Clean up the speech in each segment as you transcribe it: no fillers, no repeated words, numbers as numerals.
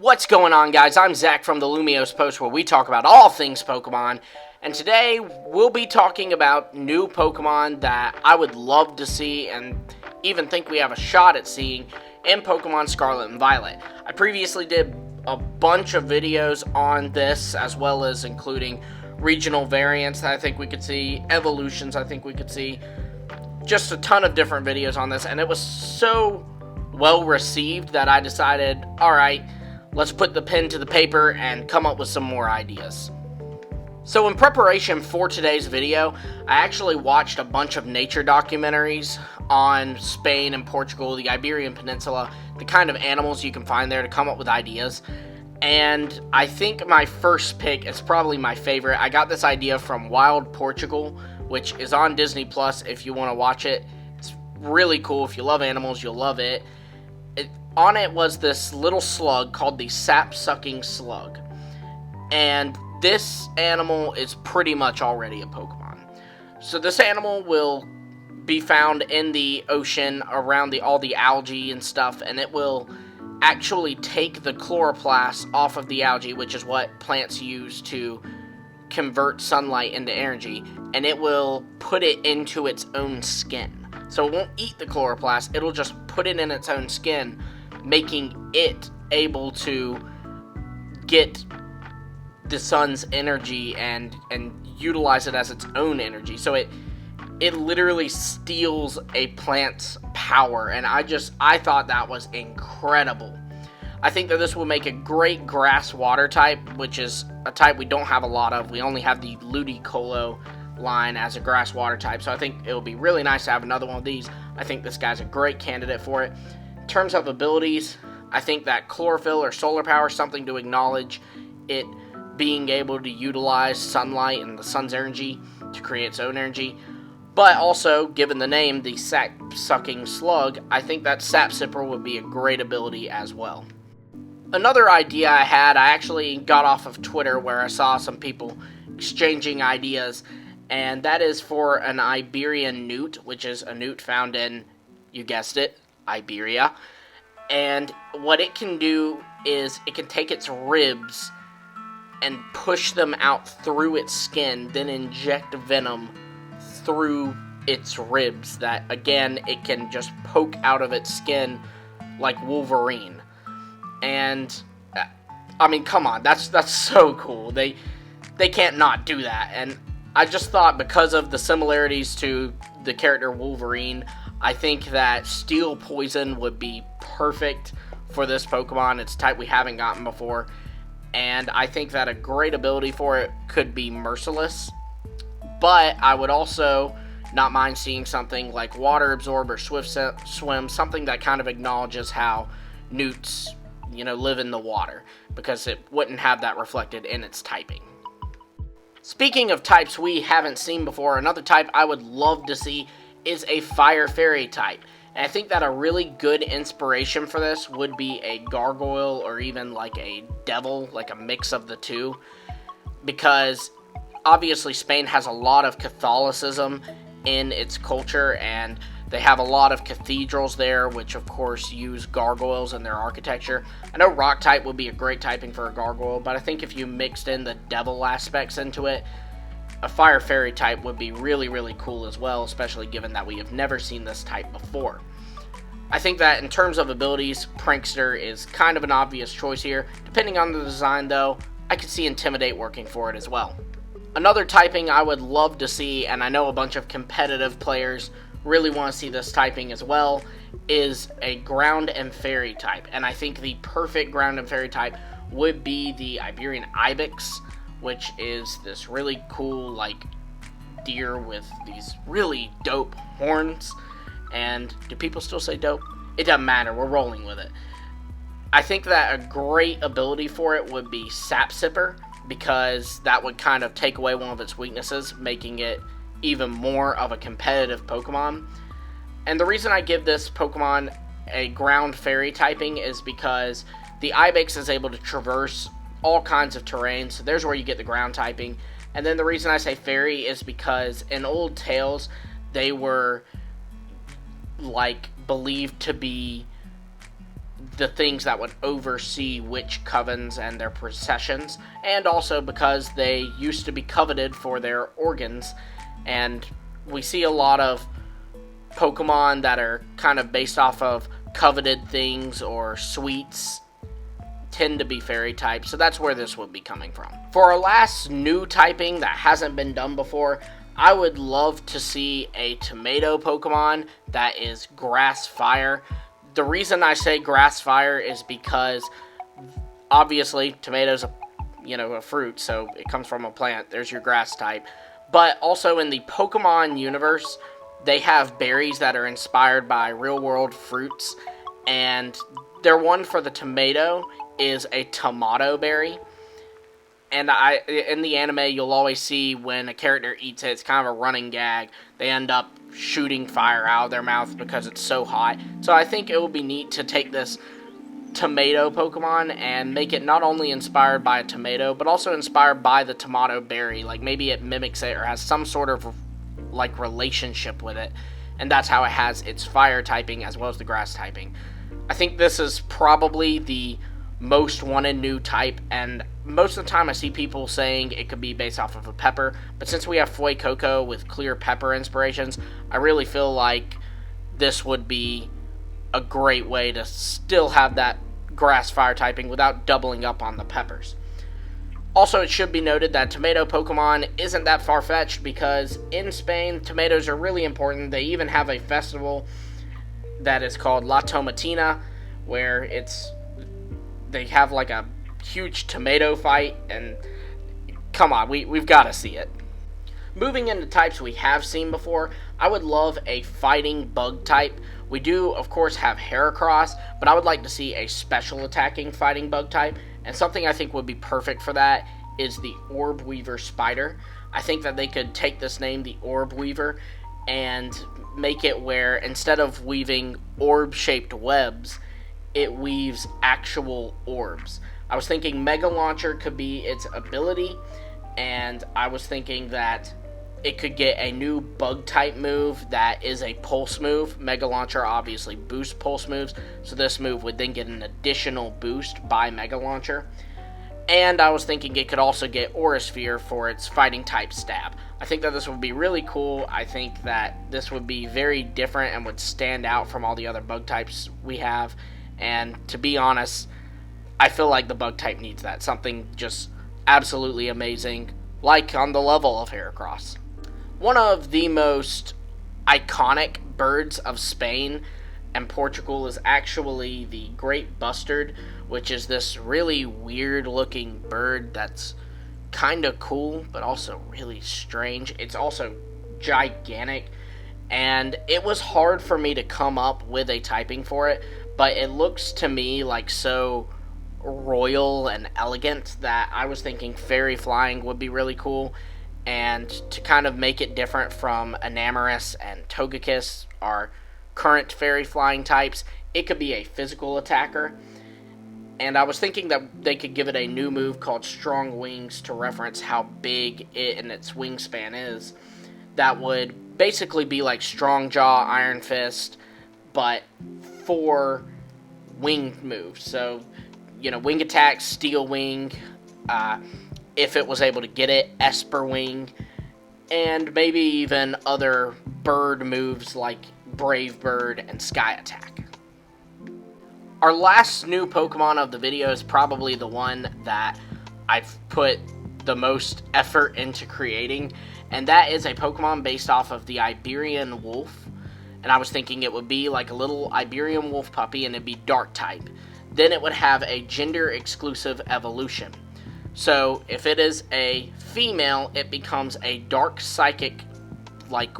What's going on, guys? I'm Zach from the Lumios Post, where we talk about all things Pokemon. And today, we'll be talking about new Pokemon that I would love to see and even think we have a shot at seeing in Pokemon Scarlet and Violet. I previously did a bunch of videos on this, as well as including regional variants that I think we could see, evolutions I think we could see, just a ton of different videos on this, and it was so well received that I decided, alright, let's put the pen to the paper and come up with some more ideas. So in preparation for today's video, I actually watched a bunch of nature documentaries on Spain and Portugal, the Iberian Peninsula, the kind of animals you can find there to come up with ideas. And I think my first pick is probably my favorite. I got this idea from Wild Portugal, which is on Disney Plus if you want to watch it. It's really cool. If you love animals, you'll love it. On it was this little slug called the Sapsucking Slug. And this animal is pretty much already a Pokemon. So this animal will be found in the ocean around all the algae and stuff, and it will actually take the chloroplast off of the algae, which is what plants use to convert sunlight into energy, and it will put it into its own skin. So it won't eat the chloroplast, it'll just put it in its own skin, making it able to get the sun's energy and utilize it as its own energy. So it literally steals a plant's power, and I thought that was incredible. I think that this will make a great grass water type, which is a type we don't have a lot of. We only have the Ludicolo line as a grass water type, so I think it would be really nice to have another one of these. I think this guy's a great candidate for it. In terms of abilities, I think that chlorophyll or solar power is something to acknowledge it being able to utilize sunlight and the sun's energy to create its own energy. But also, given the name, the Sap-Sucking Slug, I think that Sap Sipper would be a great ability as well. Another idea I had, I actually got off of Twitter where I saw some people exchanging ideas, and that is for an Iberian Newt, which is a newt found in, you guessed it, Iberia. And what it can do is it can take its ribs and push them out through its skin, then inject venom through its ribs that, again, it can just poke out of its skin like Wolverine. And, I mean, come on, that's so cool. They can't not do that. And I just thought, because of the similarities to the character Wolverine, I think that Steel Poison would be perfect for this Pokemon. It's a type we haven't gotten before. And I think that a great ability for it could be Merciless. But I would also not mind seeing something like Water Absorb or Swift Swim, something that kind of acknowledges how newts, live in the water, because it wouldn't have that reflected in its typing. Speaking of types we haven't seen before, another type I would love to see is a Fire Fairy type. And I think that a really good inspiration for this would be a gargoyle or even like a devil, like a mix of the two. Because obviously Spain has a lot of Catholicism in its culture, and they have a lot of cathedrals there, which of course use gargoyles in their architecture. I know rock type would be a great typing for a gargoyle, but I think if you mixed in the devil aspects into it, a Fire Fairy type would be really, really cool as well, especially given that we have never seen this type before. I think that in terms of abilities, Prankster is kind of an obvious choice here. Depending on the design, though, I could see Intimidate working for it as well. Another typing I would love to see, and I know a bunch of competitive players really want to see this typing as well, is a Ground and Fairy type. And I think the perfect Ground and Fairy type would be the Iberian Ibex, which is this really cool, deer with these really dope horns. And do people still say dope? It doesn't matter, we're rolling with it. I think that a great ability for it would be Sap Sipper, because that would kind of take away one of its weaknesses, making it even more of a competitive Pokemon. And the reason I give this Pokemon a Ground Fairy typing is because the Ibex is able to traverse all kinds of terrain, so there's where you get the ground typing. And then the reason I say Fairy is because in old tales, they were believed to be the things that would oversee witch covens and their processions, and also because they used to be coveted for their organs. And we see a lot of Pokemon that are kind of based off of coveted things or sweets tend to be fairy types, so that's where this would be coming from. For our last new typing that hasn't been done before, I would love to see a tomato Pokemon that is grass fire. The reason I say grass fire is because obviously tomatoes, a fruit, so it comes from a plant. There's your grass type. But also in the Pokemon universe, they have berries that are inspired by real world fruits, and their one for the tomato is a tomato berry. And in the anime, you'll always see when a character eats it, it's kind of a running gag. They end up shooting fire out of their mouth because it's so hot. So I think it would be neat to take this tomato Pokemon and make it not only inspired by a tomato, but also inspired by the tomato berry. Like maybe it mimics it or has some sort of like relationship with it. And that's how it has its fire typing as well as the grass typing. I think this is probably the most wanted new type, and most of the time I see people saying it could be based off of a pepper, but since we have Fuecoco with clear pepper inspirations, I really feel like this would be a great way to still have that grass fire typing without doubling up on the peppers. Also, it should be noted that tomato Pokemon isn't that far-fetched because in Spain, tomatoes are really important. They even have a festival that is called La Tomatina, where they have like a huge tomato fight, and come on, we've got to see it. Moving into types we have seen before, I would love a fighting bug type. We do, of course, have Heracross, but I would like to see a special attacking fighting bug type, and something I think would be perfect for that is the Orb Weaver spider. I think that they could take this name, the Orb Weaver, and make it where instead of weaving orb-shaped webs, it weaves actual orbs. I was thinking Mega Launcher could be its ability, and I was thinking that it could get a new bug type move that is a pulse move. Mega Launcher obviously boosts pulse moves, so this move would then get an additional boost by Mega Launcher. And I was thinking it could also get Aura Sphere for its fighting type stab. I think that this would be really cool. I think that this would be very different and would stand out from all the other bug types we have. And to be honest, I feel like the bug type needs that. Something just absolutely amazing, like on the level of Heracross. One of the most iconic birds of Spain and Portugal is actually the great Bustard, which is this really weird looking bird that's kind of cool, but also really strange. It's also gigantic, and it was hard for me to come up with a typing for it, but it looks to me like so royal and elegant that I was thinking fairy flying would be really cool. And to kind of make it different from Enamorus and Togekiss, our current fairy flying types, it could be a physical attacker. And I was thinking that they could give it a new move called Strong Wings to reference how big it and its wingspan is. That would basically be like Strong Jaw, Iron Fist, but for winged moves. So, wing attack, Steel Wing, if it was able to get it, Esper Wing, and maybe even other bird moves like Brave Bird and Sky Attack. Our last new Pokemon of the video is probably the one that I've put the most effort into creating, and that is a Pokemon based off of the Iberian Wolf. And I was thinking it would be like a little Iberian Wolf puppy, and it'd be Dark type. Then it would have a gender-exclusive evolution. So if it is a female, it becomes a dark psychic, like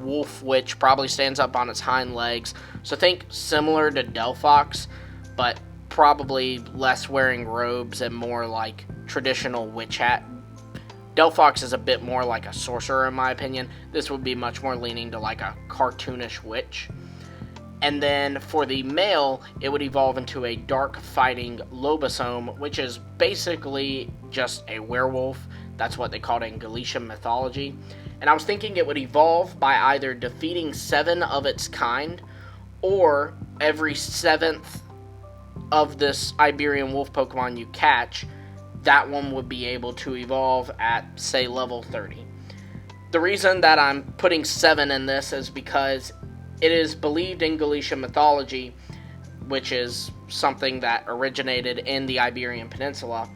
wolf, which probably stands up on its hind legs. So think similar to Delphox, but probably less wearing robes and more like traditional witch hat. Delphox is a bit more like a sorcerer in my opinion. This would be much more leaning to like a cartoonish witch. And then for the male, it would evolve into a dark fighting Lobosome, which is basically just a werewolf. That's what they call it in Galician mythology. And I was thinking it would evolve by either defeating 7 of its kind, or every 7th of this Iberian Wolf Pokemon you catch, that one would be able to evolve at, say, level 30. The reason that I'm putting 7 in this is because it is believed in Galician mythology, which is something that originated in the Iberian Peninsula,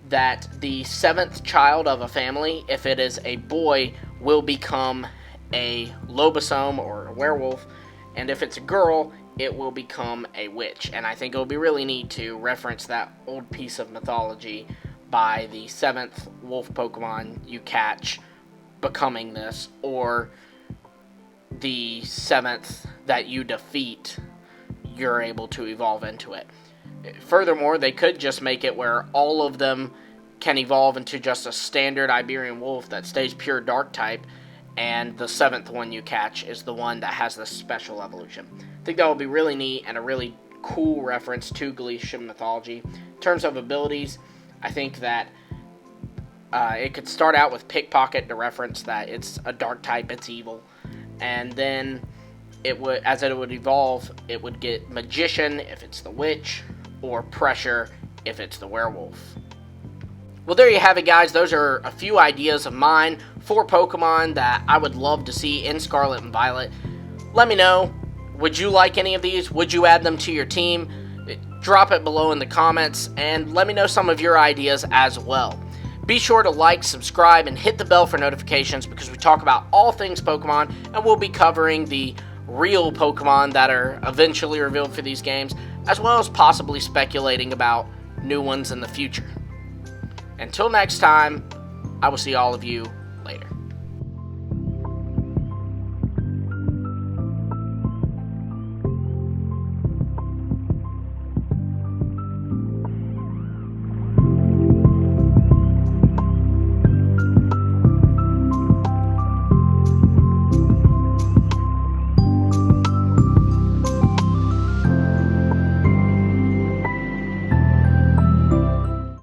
that the 7th child of a family, if it is a boy, will become a lobosome or a werewolf, and if it's a girl, it will become a witch. And I think it would be really neat to reference that old piece of mythology by the 7th wolf Pokemon you catch becoming this, or the 7th that you defeat, you're able to evolve into it. Furthermore, they could just make it where all of them can evolve into just a standard Iberian Wolf that stays pure Dark type, and the 7th one you catch is the one that has the special evolution. I think that would be really neat and a really cool reference to Galician mythology. In terms of abilities, I think that it could start out with Pickpocket to reference that it's a Dark type, it's evil, and then it would, as it would evolve, it would get Magician if it's the witch, or Pressure if it's the werewolf. Well, there you have it, guys. Those are a few ideas of mine for Pokemon that I would love to see in Scarlet and Violet. Let me know, would you like any of these? Would you add them to your team? Drop it below in the comments, and let me know some of your ideas as well. Be sure to like, subscribe, and hit the bell for notifications, because we talk about all things Pokemon, and we'll be covering the real Pokemon that are eventually revealed for these games, as well as possibly speculating about new ones in the future. Until next time, I will see all of you